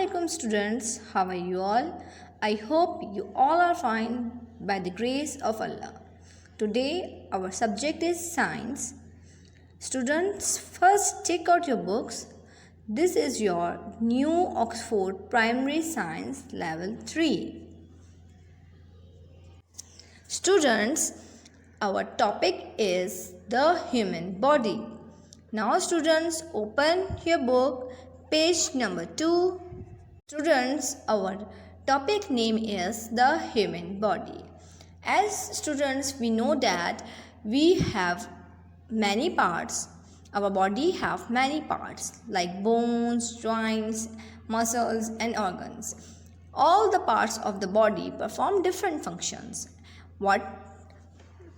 Assalamualaikum students, how are you all? I hope you all are fine by the grace of Allah. Today our subject is science. Students, first take out your books. This is your new Oxford Primary Science Level 3. Students, our topic is the human body. Now students, open your book, page number 2. Students, our topic name is the human body. As students, we know that we have many parts. Our body have many parts like bones, joints, muscles and organs. All the parts of the body perform different functions. What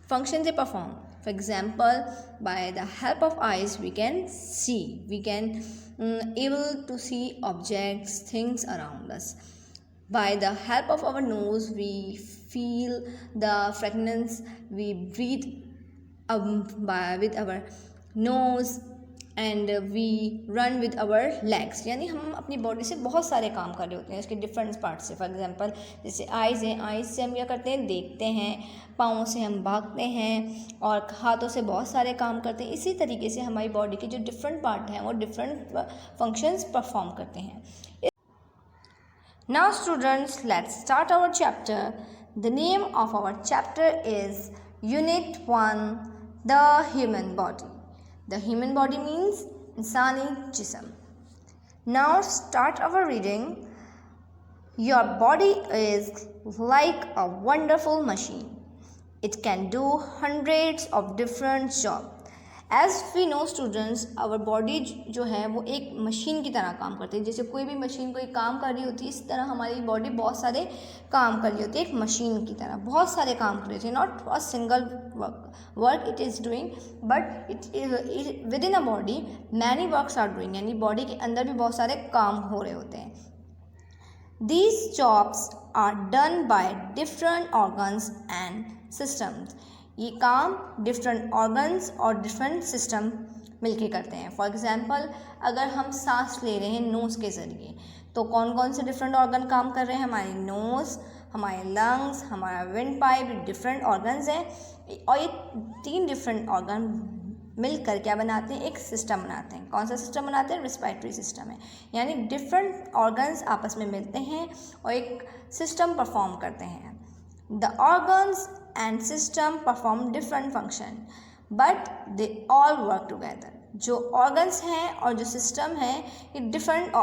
functions they perform? For example, by the help of eyes we can see, we can able to see objects, things around us. By the help of our nose we feel the fragrance, we breathe with our nose and we run with our legs. यानी हम अपनी body से बहुत सारे काम कर रहे होते हैं, इसके डिफरेंट पार्ट से. फॉर एग्जांपल जैसे आइज़ हैं, आइज़ से हम क्या करते हैं, देखते हैं. पाँव से हम भागते हैं और हाथों से बहुत सारे काम करते हैं. इसी तरीके से हमारी बॉडी के जो डिफरेंट पार्ट हैं वो डिफरेंट फंक्शंस परफॉर्म करते हैं. Now students, let's start our chapter. The name of our chapter is unit 1, the human body. The human body means insani jism. Now start our reading. Your body is like a wonderful machine. It can do hundreds of different jobs. As we know students, our body जो है वो एक machine की तरह काम करती है. जैसे कोई भी मशीन कोई काम कर रही होती है, इस तरह हमारी बॉडी बहुत सारे काम कर रही होती है. एक मशीन की तरह बहुत सारे काम कर रही होती है. Not a single work it is doing, but it within a body many works are doing. यानी बॉडी के अंदर भी बहुत सारे काम हो रहे होते हैं. These jobs are done by different organs and systems. ये काम डिफरेंट ऑर्गन्स और डिफरेंट सिस्टम मिलके करते हैं. फॉर एग्जांपल अगर हम सांस ले रहे हैं नोज़ के ज़रिए, तो कौन कौन से डिफरेंट ऑर्गन काम कर रहे हैं? हमारी नोज़, हमारे लंग्स, हमारा विंड पाइप, डिफरेंट ऑर्गन्स हैं. और ये 3 डिफरेंट ऑर्गन मिलकर क्या बनाते हैं? एक सिस्टम बनाते हैं. कौन सा सिस्टम बनाते हैं? रिस्पायरेटरी सिस्टम है. यानी डिफरेंट ऑर्गन्स आपस में मिलते हैं और एक सिस्टम परफॉर्म करते हैं. The organs and system perform different function, but they all work together. जो organs हैं और जो system है ये different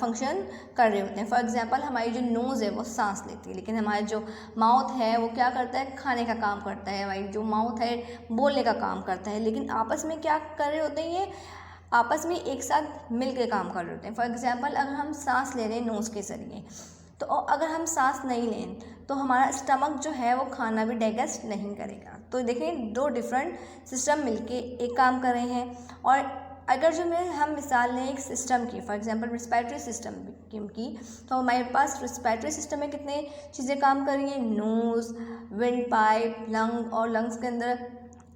फंक्शन कर रहे होते हैं. फॉर एग्जांपल हमारी जो नोज़ है वो सांस लेती है, लेकिन हमारा जो माउथ है वो क्या करता है? खाने का काम करता है. हमारी जो माउथ है बोलने का काम करता है. लेकिन आपस में क्या कर रहे होते हैं? ये आपस में एक साथ मिल के काम कर रहे होते हैं. फॉर एग्जांपल अगर हम सांस ले रहे हैं नोज़ के ज़रिए, तो अगर हम सांस नहीं लें तो हमारा स्टमक जो है वो खाना भी डाइजेस्ट नहीं करेगा. तो देखें 2 डिफरेंट सिस्टम मिलके एक काम कर रहे हैं. और अगर जो हम मिसाल लें एक सिस्टम की, फॉर एग्जांपल रिस्पायरेटरी सिस्टम की, तो हमारे पास रिस्पायरेटरी सिस्टम में कितने चीज़ें काम कर रही हैं? नोज़, विंड पाइप, लंग, और लंग्स के अंदर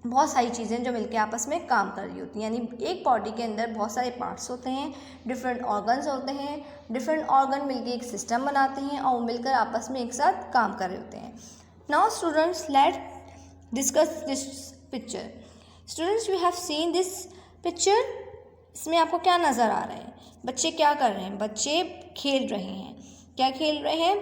बहुत सारी चीज़ें जो मिलके आपस में काम कर रही होती हैं. यानी एक बॉडी के अंदर बहुत सारे पार्ट्स होते हैं, डिफरेंट ऑर्गन्स होते हैं. डिफरेंट ऑर्गन मिलके एक सिस्टम बनाते हैं और वो मिलकर आपस में एक साथ काम कर रहे होते हैं. Now students, let discuss this picture. Students, we have seen this picture. इसमें आपको क्या नज़र आ रहा है? बच्चे क्या कर रहे हैं? बच्चे खेल रहे हैं. क्या खेल रहे हैं?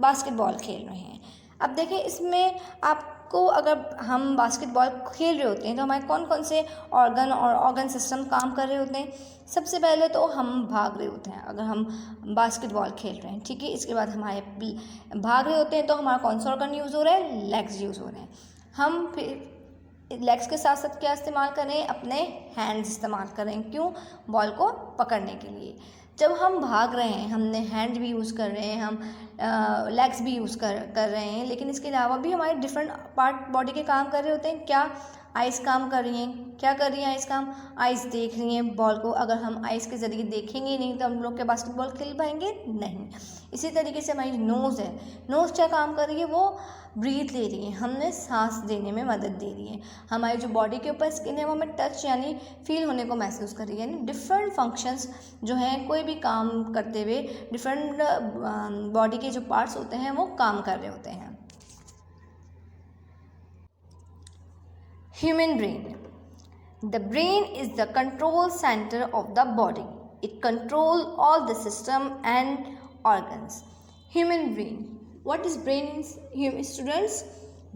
बास्केटबॉल खेल रहे हैं. अब देखें इसमें आपको, अगर हम बास्केटबॉल खेल रहे होते हैं तो हमारे कौन कौन से ऑर्गन और ऑर्गन सिस्टम काम कर रहे होते हैं? सबसे पहले तो हम भाग रहे होते हैं. अगर हम बास्केटबॉल खेल रहे हैं, ठीक है, इसके बाद हमारे भाग रहे होते हैं तो हमारा कौन सा ऑर्गन यूज़ हो रहा है? लेग्स यूज़ हो रहे हैं. हम फिर लेग्स के साथ साथ क्या इस्तेमाल करें? अपने हैंड्स इस्तेमाल करें. क्यों? बॉल को पकड़ने के लिए. जब हम भाग रहे हैं हमने हैंड भी यूज़ कर रहे हैं, हम लेग्स भी यूज़ कर रहे हैं, लेकिन इसके अलावा भी हमारे डिफरेंट पार्ट बॉडी के काम कर रहे होते हैं. क्या? आइज़ काम कर रही हैं। क्या कर रही हैं आइज़ काम? आइज़ देख रही हैं बॉल को। अगर हम आइज़ के ज़रिए देखेंगे नहीं तो हम लोग क्या बास्केटबॉल खेल पाएंगे? नहीं। इसी तरीके से हमारी नोज़ है, नोज़ क्या काम कर रही है? वो ब्रीथ ले रही है, हमें सांस देने में मदद दे रही है। हमारी जो बॉडी के ऊपर स्किन है वो हमें टच यानी फील होने को महसूस कर रही है। यानी डिफरेंट फंक्शंस जो हैं, कोई भी काम करते हुए डिफरेंट बॉडी के जो पार्ट्स होते हैं वो काम कर रहे होते हैं। Human brain. The brain is the control center of the body. It controls all the system and organs. Human brain. What is brain in students?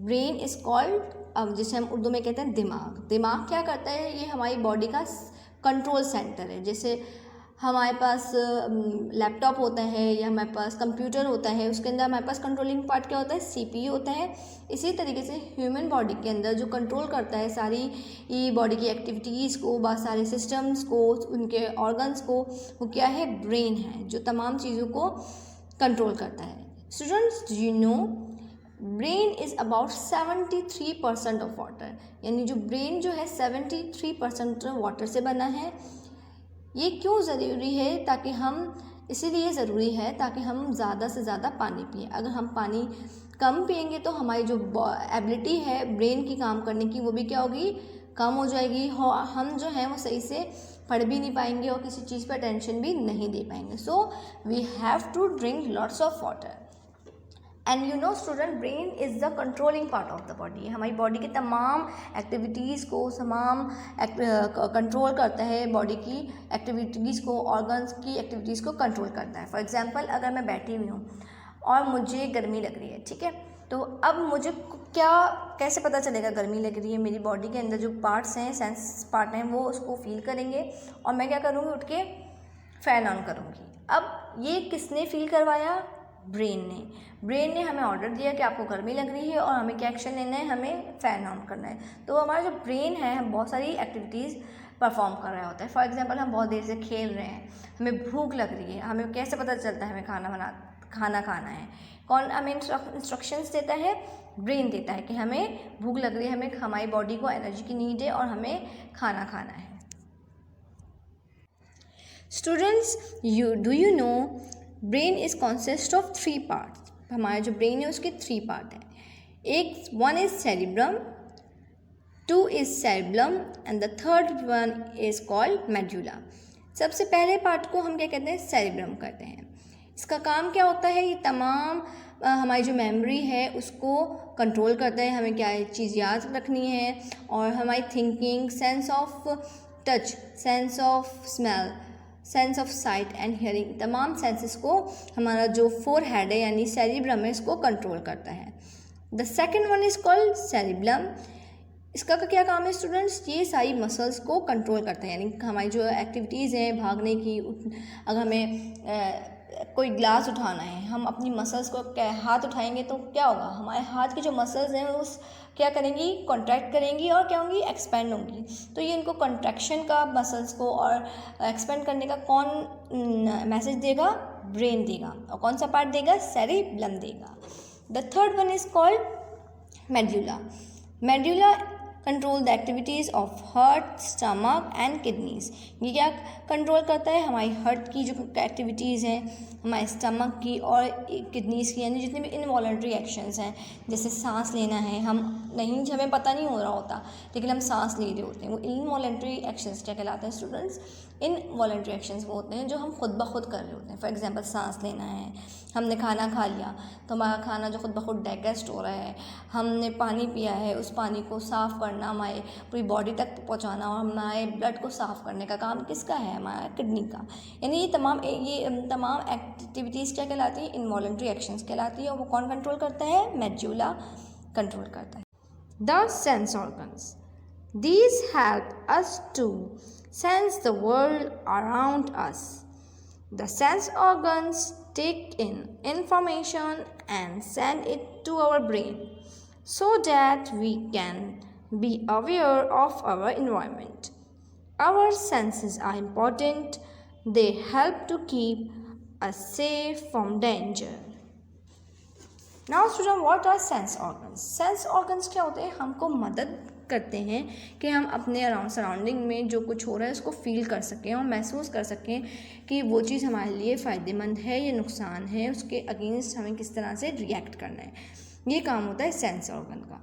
Brain is called, अब जैसे हम उर्दू में कहते हैं दिमाग। दिमाग क्या करता है? ये हमारी बॉडी का कंट्रोल सेंटर है। जैसे हमारे पास लैपटॉप होता है या हमारे पास कंप्यूटर होता है, उसके अंदर हमारे पास कंट्रोलिंग पार्ट क्या होता है? सीपीयू होता है। इसी तरीके से ह्यूमन बॉडी के अंदर जो कंट्रोल करता है सारी बॉडी की एक्टिविटीज़ को, बहुत सारे सिस्टम्स को, उनके ऑर्गन्स को, वो क्या है? ब्रेन है, जो तमाम चीज़ों को कंट्रोल करता है। Students, do you no brain is about 73% of water. यानी जो ब्रेन जो है 73% वाटर से बना है। ये क्यों ज़रूरी है? ताकि हम इसीलिए ज़रूरी है ताकि हम ज़्यादा से ज़्यादा पानी पिएं। अगर हम पानी कम पिएंगे तो हमारी जो एबिलिटी है ब्रेन की काम करने की, वो भी क्या होगी? कम हो जाएगी। हम जो हैं वो सही से पढ़ भी नहीं पाएंगे और किसी चीज़ पर अटेंशन भी नहीं दे पाएंगे। So we have to drink lots of water. And you know student, brain is the controlling part of the body. हमारी बॉडी के तमाम एक्टिविटीज़ को कंट्रोल करता है, बॉडी की एक्टिविटीज़ को, ऑर्गन्स की एक्टिविटीज़ को कंट्रोल करता है। फॉर एग्जांपल, अगर मैं बैठी हुई हूँ और मुझे गर्मी लग रही है, ठीक है, तो अब मुझे कैसे पता चलेगा गर्मी लग रही है? मेरी बॉडी के अंदर जो पार्ट्स हैं, सेंस पार्ट हैं, वो उसको फील करेंगे और मैं क्या करूँगी? उठ के फ़ैन ऑन करूँगी। अब ये किसने फील करवाया? ब्रेन ने हमें ऑर्डर दिया कि आपको गर्मी लग रही है और हमें क्या एक्शन लेना है? हमें फ़ैन ऑन करना है। तो हमारा जो ब्रेन है हम बहुत सारी एक्टिविटीज़ परफॉर्म कर रहा होता है। फॉर एग्जांपल, हम बहुत देर से खेल रहे हैं, हमें भूख लग रही है, हमें कैसे पता चलता है हमें खाना खाना है? कौन हमें इंस्ट्रक्शंस देता है? ब्रेन देता है कि हमें भूख लग रही है, हमें हमारी बॉडी को एनर्जी की नीड है और हमें खाना खाना है। Students, do you no brain is consist of 3 parts. हमारा जो ब्रेन है उसके 3 पार्ट हैं। One is cerebrum, 2 is cerebellum and the third one is called medulla. सबसे पहले पार्ट को हम क्या कहते हैं? सेरिब्रम कहते हैं। इसका काम क्या होता है? ये तमाम हमारी जो मेमोरी है उसको कंट्रोल करता है, हमें क्या चीज़ याद रखनी है, और हमारी thinking, sense of touch, sense of smell, sense of site and hearing, तमाम सेंसेस को हमारा जो फोरहेड है यानी सेरिब्रम है इसको कंट्रोल करता है। The second one is called cerebellum. इसका क्या काम है स्टूडेंट्स? ये सारी मसल्स को कंट्रोल करता है, यानी हमारी जो एक्टिविटीज़ हैं भागने की, अगर हमें कोई ग्लास उठाना है, हम अपनी मसल्स को हाथ उठाएंगे तो क्या होगा? हमारे हाथ की जो मसल्स हैं वो क्या करेंगी? कॉन्ट्रैक्ट करेंगी और क्या होंगी? एक्सपेंड होंगी। तो ये इनको कॉन्ट्रैक्शन का, मसल्स को और एक्सपेंड करने का कौन मैसेज देगा? ब्रेन देगा। और कौन सा पार्ट देगा? सेरिब्लम देगा। The third one is called medulla. Medulla control the activities of heart, stomach and kidneys. ये क्या कंट्रोल करता है? हमारी हार्ट की जो एक्टिविटीज़ हैं, हमारे स्टमक की और किडनीज़ की, यानी जितने भी इनवॉलंटरी एक्शंस हैं, जैसे सांस लेना है, हमें पता नहीं हो रहा होता लेकिन हम सांस ले रहे होते हैं, वो इनवॉलंटरी एक्शंस क्या कहलाते हैं स्टूडेंट्स? इनवॉलंटरी एक्शंस वो होते हैं जो हम खुद ब खुद कर रहे होते हैं। फॉर एग्जांपल, सांस लेना है, हमने खाना खा लिया तो हमारा खाना जो खुद ब खुद डाइजेस्ट हो रहा है, हमने पानी पिया है, उस पानी को साफ़ करना, हमारे पूरी बॉडी तक पहुंचाना और हमारे ब्लड को साफ़ करने का काम किसका है? हमारा किडनी का। यानी ये तमाम एक्टिविटीज़ क्या कहलाती है? इनवॉलंटरी एक्शंस कहलाती है, और वो कौन कंट्रोल करता है? मेडुला कंट्रोल करता है। The sense organs, these help us to sense the world around us. The sense organs take in information and send it to our brain so that we can be aware of our environment. Our senses are important. They help to keep us safe from danger. Now student, what are sense organs? Sense organs क्या होते हैं? हमको मदद करते हैं कि हम अपने अराउंड सराउंडिंग में जो कुछ हो रहा है उसको फील कर सकें और महसूस कर सकें कि वो चीज़ हमारे लिए फ़ायदेमंद है या नुकसान है, उसके अगेंस्ट हमें किस तरह से रिएक्ट करना है। ये काम होता है सेंस ऑर्गन का।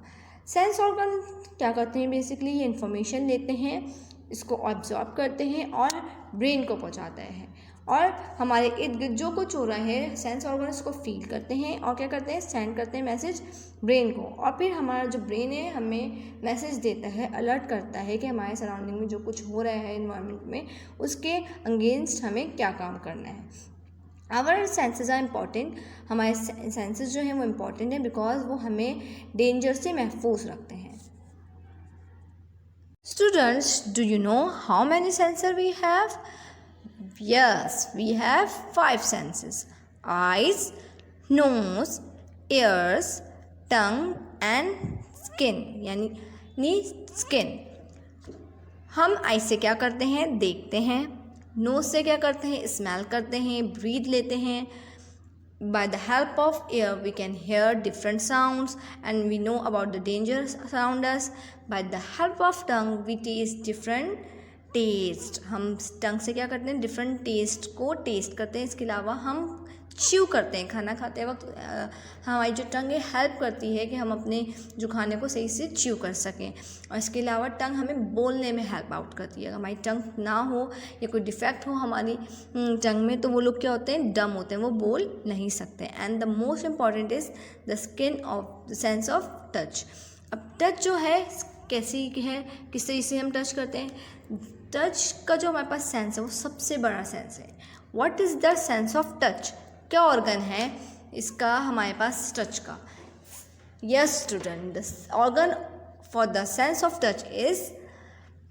सेंस ऑर्गन क्या करते हैं, बेसिकली ये इन्फॉर्मेशन लेते हैं, इसको ऑब्जॉर्व करते हैं और ब्रेन को पहुंचाते हैं, और हमारे इर्द गिर्द जो कुछ हो रहा है सेंस ऑर्गन उसको फील करते हैं और क्या करते हैं, सेंड करते हैं मैसेज ब्रेन को, और फिर हमारा जो ब्रेन है हमें मैसेज देता है, अलर्ट करता है कि हमारे सराउंडिंग में जो कुछ हो रहा है इन्वायरमेंट में उसके अगेंस्ट हमें क्या काम करना है। आवर सेंसेस आर इम्पॉर्टेंट, हमारे सेंसेस जो हैं वो इम्पॉर्टेंट है बिकॉज वो हमें डेंजर से महफूज रखते हैं। Students, do you know how many sensor we have? Yes, we have 5 senses: eyes, nose, ears, tongue and skin, यानी स्किन। हम आई से क्या करते हैं, देखते हैं। नोज से क्या करते हैं, स्मेल करते हैं, ब्रीथ लेते हैं। By the help of ear we can hear different sounds and we know about the dangers around us. By the help of tongue we taste different taste, हम टंग से क्या करते हैं, डिफरेंट टेस्ट को test करते हैं। इसके अलावा हम च्यू करते हैं, खाना खाते वक्त हमारी जो टंग है हेल्प करती है कि हम अपने जो खाने को सही से च्यू कर सकें। और इसके अलावा टंग हमें बोलने में हेल्प आउट करती है। अगर हमारी टंग ना हो या कोई डिफेक्ट हो हमारी टंग में तो वो लोग क्या होते हैं, डम होते हैं, वो बोल नहीं सकते। And the most important is the skin of the sense of touch. अब टच जो है कैसी है, किस तरीके से हम टच करते हैं। टच का जो हमारे पास सेंस है वो सबसे बड़ा सेंस है। What is the sense of touch? क्या ऑर्गन है इसका हमारे पास टच का? Yes student, the organ for the sense of touch is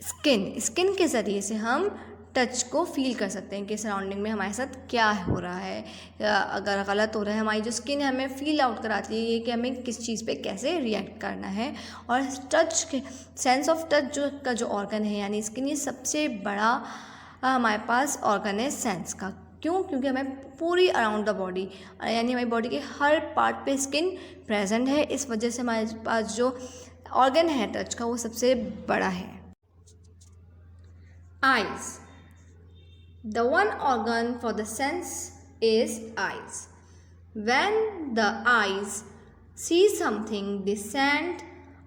skin. Skin के ज़रिए से हम टच को फील कर सकते हैं कि सराउंडिंग में हमारे साथ क्या हो रहा है, अगर गलत हो रहा है। हमारी जो स्किन है हमें फील आउट कराती है कि हमें किस चीज़ पे कैसे रिएक्ट करना है। और टच के सेंस ऑफ टच जो ऑर्गन है यानी स्किन, ये सबसे बड़ा हमारे पास ऑर्गन है सेंस का। क्यों? क्योंकि हमें पूरी अराउंड द बॉडी यानी हमारी बॉडी के हर पार्ट पे स्किन प्रेजेंट है। इस वजह से हमारे पास जो ऑर्गन है टच का वो सबसे बड़ा है। Eyes, the one organ for the sense is eyes. When the eyes see something, they send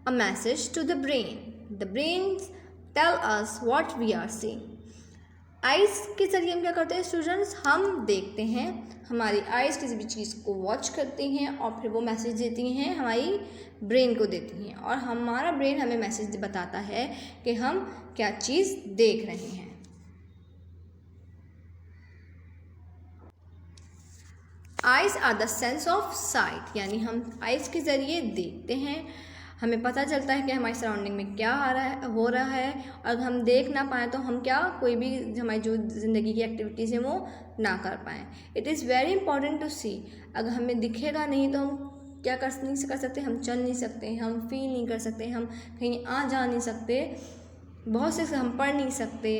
a message to the brain. The brains tell us what we are seeing. Eyes के ज़रिए हम क्या करते हैं स्टूडेंट्स, हम देखते हैं, हमारी आइज़ किसी भी चीज़ को वॉच करती हैं और फिर वो मैसेज देती हैं, हमारी ब्रेन को देती हैं, और हमारा ब्रेन हमें मैसेज बताता है कि हम क्या चीज़ देख रहे हैं। Eyes are the sense of sight, यानी हम आइज़ के ज़रिए देखते हैं, हमें पता चलता है कि हमारी सराउंडिंग में क्या हो रहा है। और हम देख ना पाएँ तो हम क्या कोई भी हमारी जो ज़िंदगी की एक्टिविटीज़ हैं वो ना कर पाएँ। It is very important to see. अगर हमें दिखेगा नहीं तो हम क्या नहीं कर सकते, हम चल नहीं सकते, हम फील नहीं कर सकते, हम कहीं आ जा नहीं सकते, बहुत से हम पढ़ नहीं सकते।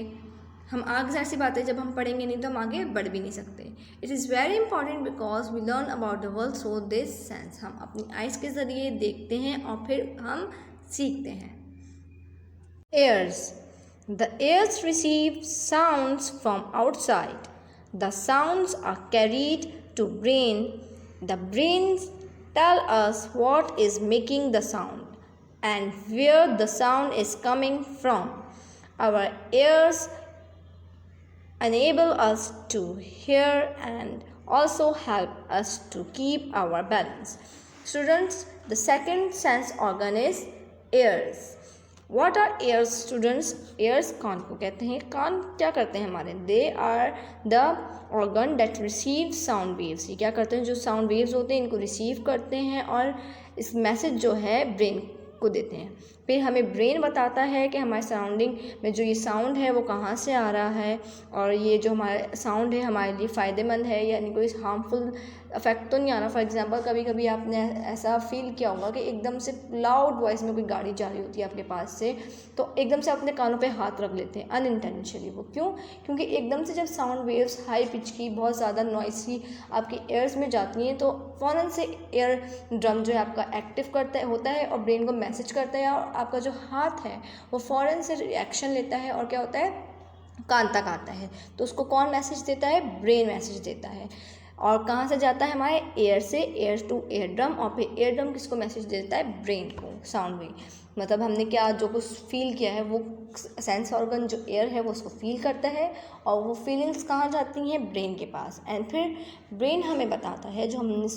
हम आगे जाहिर सी बात है जब हम पढ़ेंगे नहीं तो हम आगे बढ़ भी नहीं सकते। It is very important because we learn about the world through this sense. हम अपनी आइज़ के ज़रिए देखते हैं और फिर हम सीखते हैं। Ears, the ears receive sounds from outside, the sounds are carried to brain, the brains tell us what is making the sound and where the sound is coming from. Our ears enable us to hear and also help us to keep our balance. Students, the second sense organ is ears. What are ears students? Ears कान को कहते हैं। कान क्या करते हैं हमारे? They are the organ that receive sound waves. ये क्या करते हैं? जो sound waves होते हैं इनको receive करते हैं और इस मैसेज जो है ब्रेन को देते हैं। फिर हमें ब्रेन बताता है कि हमारे सराउंडिंग में जो ये साउंड है वो कहाँ से आ रहा है और ये जो हमारा साउंड है हमारे लिए फ़ायदेमंद है, यानी कोई हार्मफुल इफेक्ट तो नहीं आ रहा। फॉर एग्जांपल कभी कभी आपने ऐसा फील किया होगा कि एकदम से लाउड वॉइस में कोई गाड़ी जा रही होती है आपके पास से, तो एकदम से अपने कानों पे हाथ रख लेते हैं अनइंटेंशनली। वो क्यों? क्योंकि एकदम से जब साउंड वेव्स हाई पिच की बहुत ज़्यादा नॉइसी आपके एयर्स में जाती हैं तो फ़ौरन से एयर ड्रम जो है आपका एक्टिव होता है और ब्रेन को मैसेज करता है आपका जो हाथ है वो फ़ौरन से रिएक्शन लेता है और क्या होता है, कान तक आता है। तो उसको कौन मैसेज देता है, ब्रेन मैसेज देता है। और कहाँ से जाता है, हमारे एयर से, एयर टू एयर ड्रम, और फिर एयर ड्रम किसको मैसेज देता है, ब्रेन को, साउंड वेव। मतलब हमने क्या जो कुछ फील किया है वो सेंस ऑर्गन जो एयर है वो उसको फील करता है, और वो फीलिंग्स कहाँ जाती हैं, ब्रेन के पास। एंड फिर ब्रेन हमें बताता है जो हमने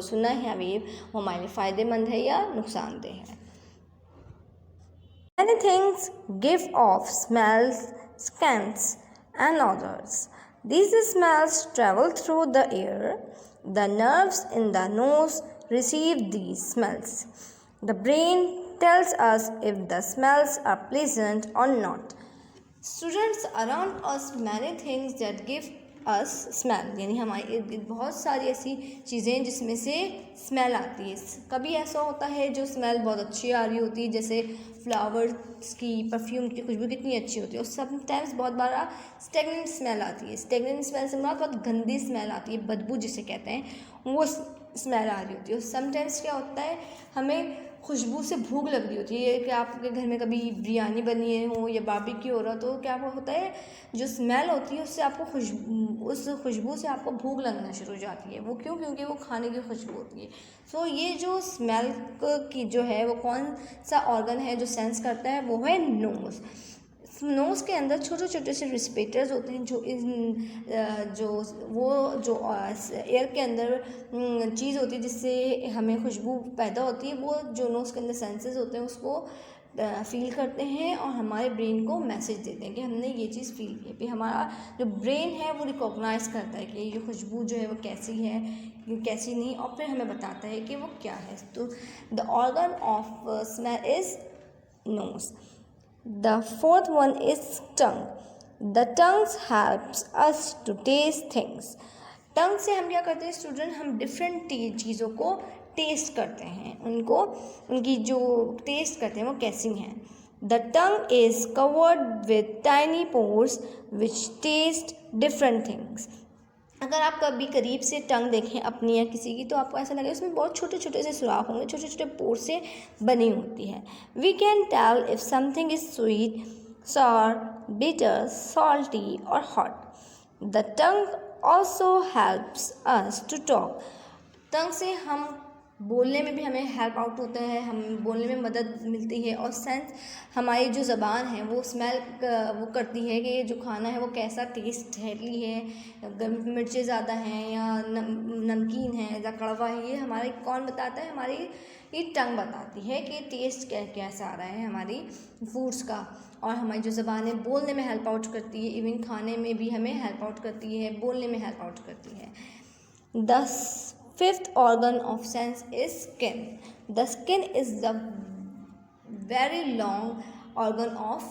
सुना है वेव वो हमारे लिए फ़ायदेमंद है या नुकसानदेह है। Many things give off smells, scents and odors. These smells travel through the air. The nerves in the nose receive these smells. The brain tells us if the smells are pleasant or not. Students, around us many things that give us smell, यानी हमारे इर्द गिर्द बहुत सारी ऐसी चीज़ें जिसमें से स्मेल आती है। कभी ऐसा होता है जो स्मेल बहुत अच्छी आ रही होती है, जैसे फ्लावर्स की, परफ्यूम की खुशबू कितनी अच्छी होती है, और समटाइम्स बहुत बार स्टेगनेंट स्मेल आती है। स्टेगनेंट स्मेल से बहुत गंदी स्मेल आती है, बदबू जिसे कहते हैं, वो स्मेल आ रही होती है। और समटाइम्स क्या होता है, हमें खुशबू से भूख लग रही होती है कि आपके घर में कभी बिरयानी बनी है हो या बारबेक्यू हो रहा, तो क्या होता है, जो स्मेल होती है उससे आपको उस खुशबू से आपको भूख लगना शुरू हो जाती है। वो क्यों, क्योंकि वो खाने की खुशबू होती है। सो ये जो स्मेल की जो है वो कौन सा ऑर्गन है जो सेंस करता है, वो है नोज़। नोज़ के अंदर छोटे छोटे से रिस्पिरेटर्स होते हैं जो एयर के अंदर चीज़ होती है जिससे हमें खुशबू पैदा होती है, वो जो नोज़ के अंदर सेंसेस होते हैं उसको फील करते हैं और हमारे ब्रेन को मैसेज देते हैं कि हमने ये चीज़ फील की है। फिर हमारा जो ब्रेन है वो रिकॉग्नाइज़ करता है कि ये खुशबू जो है वो कैसी है, कैसी नहीं, और फिर हमें बताता है कि वो क्या है। तो the organ of smell is nose. The fourth one is tongue. The tongue helps us to taste things. टंग से हम क्या करते हैं स्टूडेंट, हम डिफरेंट चीज़ों को टेस्ट करते हैं, उनकी जो टेस्ट करते हैं वो कैसी हैं। The tongue is covered with tiny pores which taste different things. अगर आप कभी करीब से टंग देखें अपनी या किसी की, तो आपको ऐसा लगेगा उसमें बहुत छोटे छोटे से सुराख होंगे, छोटे छोटे पोर से बनी होती है। We can tell if something is sweet, sour, bitter, salty or hot. The tongue also helps us to talk. टंग से हम बोलने में भी हमें हेल्प आउट होता है, हम बोलने में मदद मिलती है। और सेंस हमारी जो ज़बान है वो स्मेल वो करती है कि जो खाना है वो कैसा टेस्ट है, मिर्चें ज़्यादा हैं या नमकीन है या कड़वा है, ये हमारे कौन बताता है, हमारी ये टंग बताती है कि टेस्ट कैसा आ रहा है हमारी फूड्स का। और हमारी जो ज़बान है बोलने में हेल्प आउट करती है, इवन खाने में भी हमें हेल्प आउट करती है, बोलने में हेल्प आउट करती है। The fifth organ of sense is skin. The skin is the very long organ of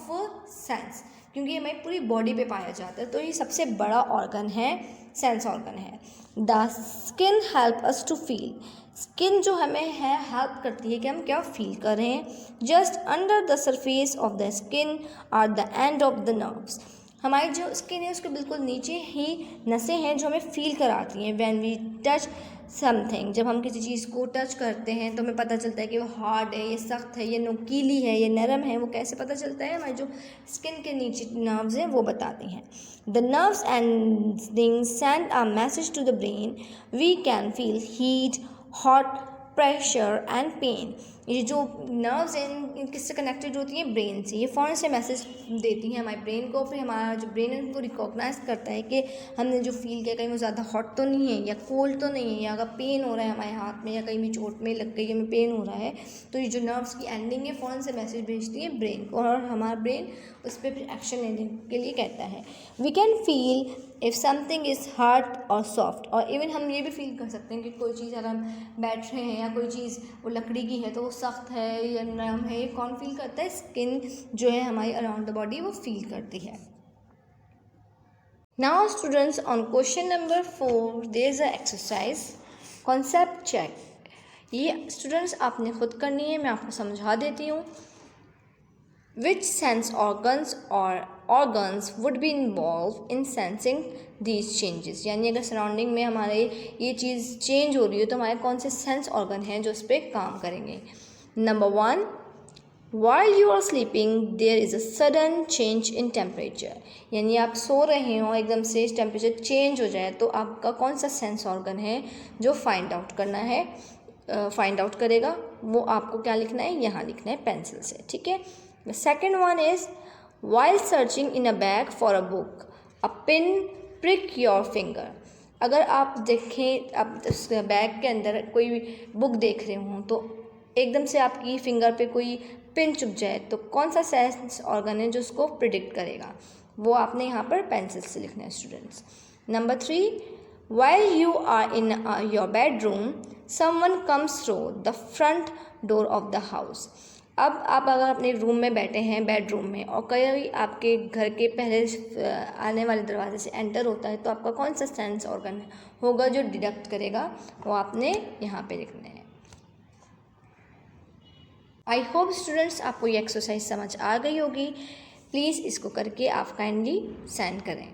sense, क्योंकि हमारी पूरी बॉडी पे पाया जाता है, तो ये सबसे बड़ा ऑर्गन है, सेंस ऑर्गन है। The skin help us to feel. Skin जो हमें है हेल्प करती है कि हम क्या फील करें। Just under the surface of the skin are the end of the nerves. हमारी जो स्किन है उसके बिल्कुल नीचे ही नसें हैं जो हमें फील कराती हैं। व्हेन वी टच समथिंग, जब हम किसी चीज़ को टच करते हैं तो हमें पता चलता है कि वो हार्ड है, ये सख्त है, ये नुकीली है, ये नरम है। वो कैसे पता चलता है, हमारी जो स्किन के नीचे नर्व्स हैं वो बताती हैं। The nerves end send a message to the brain. We can feel heat, hot, pressure and pain. ये जो नर्व्स हैं किससे कनेक्टेड होती हैं, ब्रेन से। ये फ़ौरन से मैसेज देती हैं हमारे ब्रेन को, फिर हमारा जो ब्रेन है उनको रिकॉग्नाइज करता है कि हमने जो फील किया कहीं वो ज़्यादा हॉट तो नहीं है या कोल्ड तो नहीं है, या अगर पेन हो रहा है हमारे हाथ में या कहीं भी चोट में लग गई, हमें पेन हो रहा है, तो ये जो नर्व्स की एंडिंग है फ़ौरन से मैसेज भेजती है ब्रेन को, और हमारा ब्रेन उस पर फिर एक्शन लेने के लिए कहता है। We can feel if something is hard और सॉफ्ट। और इवन हम ये भी फील कर सकते हैं कि कोई चीज़ अगर हम बैठ रहे हैं या कोई चीज़ वो लकड़ी की है तो वो सख्त है या नरम है, ये कौन फील करता है, स्किन जो है हमारी अराउंड द बॉडी वो फील करती है। Now students, on question number 4 there is a exercise concept check. ये स्टूडेंट्स आपने खुद करनी है, मैं आपको समझा देती हूँ। Which sense organs or organs would be involved in sensing these changes? यानी अगर सराउंडिंग में हमारे ये चीज़ चेंज हो रही है तो हमारे कौन से सेंस ऑर्गन हैं जो इस पर काम करेंगे। Number 1 While you are sleeping, there is a sudden change in temperature. यानी आप सो रहे हो, एकदम से टेम्परेचर चेंज हो जाए तो आपका कौन सा सेंस ऑर्गन है जो फाइंड आउट करना है, फाइंड आउट करेगा, वो आपको क्या लिखना है, यहाँ लिखना है पेंसिल से, ठीक है। The second one is while searching in a bag for a book, a pin prick your finger. अगर आप देखें, आप उस बैग के अंदर कोई बुक देख रहे हो तो एकदम से आपकी फिंगर पे कोई पिन चुभ जाए तो कौन सा सेंस ऑर्गन है जो उसको प्रिडिक्ट करेगा, वो आपने यहाँ पर पेंसिल से लिखना है students. Number 3, while you are in your bedroom, someone comes through the front door of the house. अब आप अगर अपने रूम में बैठे हैं, बेडरूम में, और कोई आपके घर के पहले आने वाले दरवाजे से एंटर होता है तो आपका कौन सा सेंस ऑर्गन होगा जो डिडक्ट करेगा, वो आपने यहाँ पे लिखना है। आई होप स्टूडेंट्स आपको ये एक्सरसाइज समझ आ गई होगी। प्लीज़ इसको करके आप काइंडली सेंड करें।